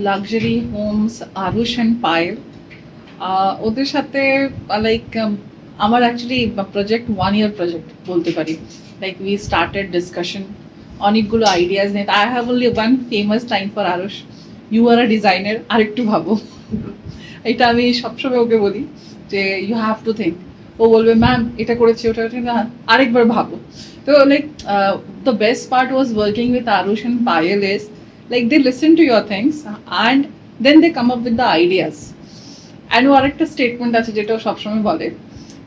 Luxury homes Aarush and Payel, ওদের সাথে like আমার অ্যাকচুয়ালি প্রজেক্ট 1 year প্রজেক্ট বলতে পারি। লাইক উই স্টার্টেড ডিসকাশন, অনেকগুলো আইডিয়াজ নিয়ে। I have only one famous line for Aarush, you are a designer, আরেকটু ভাবো। এটা আমি সবসময় ওকে বলি যে ইউ হ্যাভ টু থিঙ্ক। ও বলবে ম্যাম এটা করেছি ওটা না, আরেকবার ভাবো। তো like the best part was working with Aarush and Payel is like they listen to your things and then they come up with the ideas. And ও আরেকটা স্টেটমেন্ট আছে যেটা ও সবসময় বলে,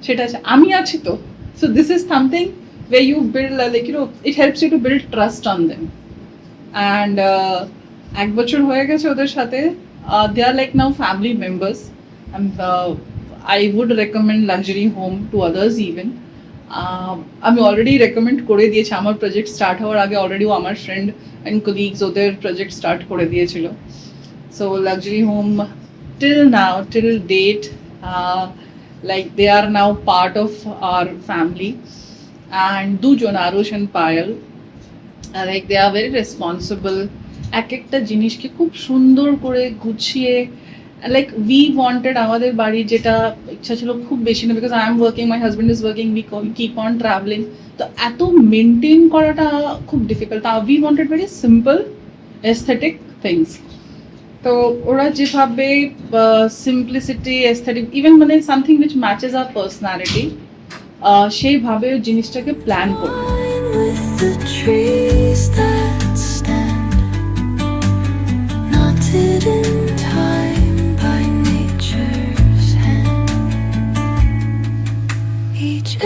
সেটা আছে আমি আছি তো। So this is something where you build like it helps you to build trust on them. And এক বছর হয়ে গেছে ওদের সাথে, they are like now family members, and I would recommend luxury home to others even. আমি already recommend করে দিয়েছি, আমার প্রজেক্ট স্টার্ট হওয়ার আগে অলরেডি ও আমার ফ্রেন্ড অ্যান্ড কলিগস ওদের প্রজেক্ট স্টার্ট করে দিয়েছিল। So luxury home till now, till date, like they are now part of our family. And দুজন Arush and Payel, like they are very responsible. এক একটা জিনিসকে খুব সুন্দর করে গুছিয়ে, লাইক উই ওয়ান্টেড আমাদের বাড়ি যেটা ইচ্ছা ছিল খুব বেশি না, because I am working, my husband is working, we keep on travelling, তো এত মেনটেন করাটা খুব difficult. We wanted very simple aesthetic things. তো ওরা যেভাবে সিম্পলিসিটি, এস্থেটিক, ইভেন মানে something which matches our personality, সেইভাবে জিনিসটাকে প্ল্যান করে।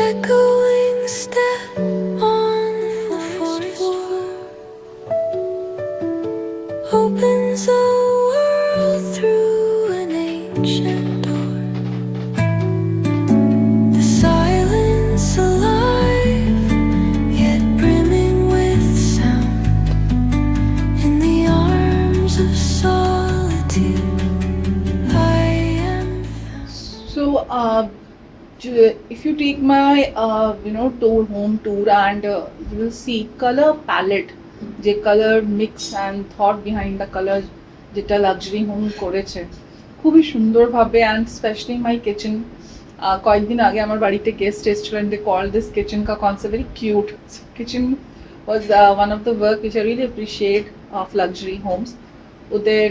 Echoing step on the floor opens a world through an ancient door. The silence alive, yet brimming with sound. In the arms of solitude, I am found. So, if you take my tour, home tour, and you will see color palette, যে colour mix and thought behind the colour যেটা luxury home করেছে খুবই সুন্দরভাবে। And specially my kitchen, কয়েকদিন আগে আমার বাড়িতে guest এসেছিলেন, দে কল দিস কিচেন কা concept very cute. Kitchen was one of the work which I really appreciate of luxury homes. ওদের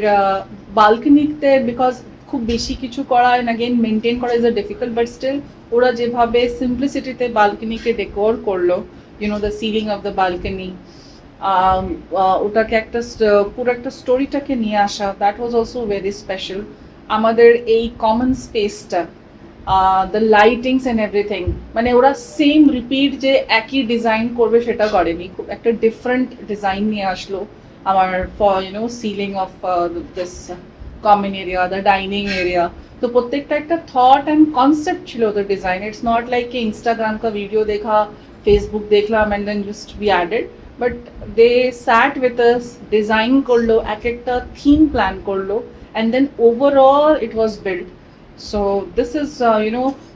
বালকনিতে, বিকজ খুব বেশি কিছু করা অ্যান্ড অ্যাগেন মেনটেন করা is a difficult, but still ওরা যেভাবে সিম্পলিসিটিতে বালকনিকে ডেকোর করলো, the ceiling of the balcony, ওটাকে একটা পুরো একটা স্টোরিটাকে নিয়ে আসা, that was also very special. আমাদের এই কমন স্পেসটা, দ্য লাইটিংস অ্যান্ড এভরিথিং, মানে ওরা সেম রিপিট যে একই ডিজাইন করবে সেটা করেনি, খুব একটা ডিফারেন্ট ডিজাইন নিয়ে আসলো আমার for ceiling of this common area, the dining area. তো প্রত্যেকটা একটা থট অ্যান্ড কনসেপ্ট ছিল ওদের ডিজাইন। ইটস নট লাইক কি ইনস্টাগ্রাম কা ভিডিও দেখা, ফেসবুক দেখলাম and then just be added, but they sat with us, design করলো, এক একটা থিম প্ল্যান করলো, and then overall it was build. So this is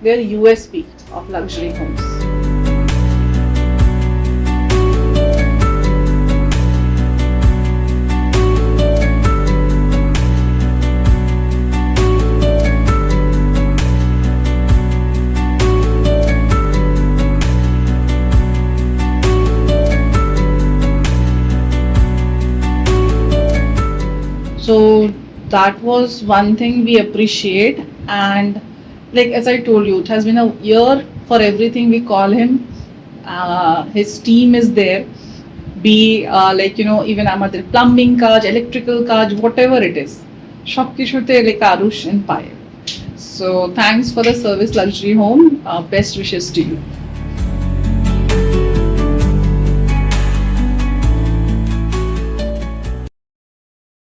their USP of luxury homes. So that was one thing we appreciate, and like as I told you, it has been a year for everything we call him. His team is there, be even amader plumbing kaj, electrical kaj, whatever it is, সব কিছুতে like Arush and Payal. So thanks for the service, Luxury Home. Best wishes to you.